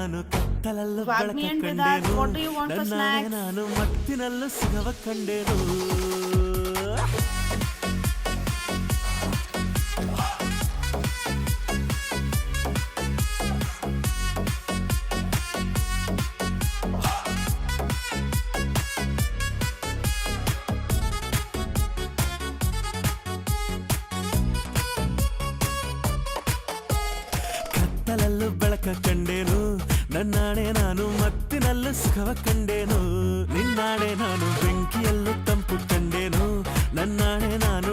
ನಾನು ಕತ್ತಲಲ್ಲೂ Invite ಬೆಳಕ me into that. ಕಂಡೇನು What do you want for ನನ್ನಾಣೆ snacks? ನಾನು ಮತ್ತಿನಲ್ಲೂ ಸುಖವ ಕಂಡೇನು ಕತ್ತಲಲ್ಲೂ ಬೆಳಕ ಕಂಡೇನು ನನ್ನಾಣೆ ನಾನು ಮತ್ತಿನಲ್ಲೂ ಸುಖವ ಕಂಡೇನು ನಿನ್ನಾಣೆ ನಾನು ಬೆಂಕಿಯಲ್ಲೂ ತಂಪು ಕಂಡೇನು ನನ್ನಾಣೆ ನಾನು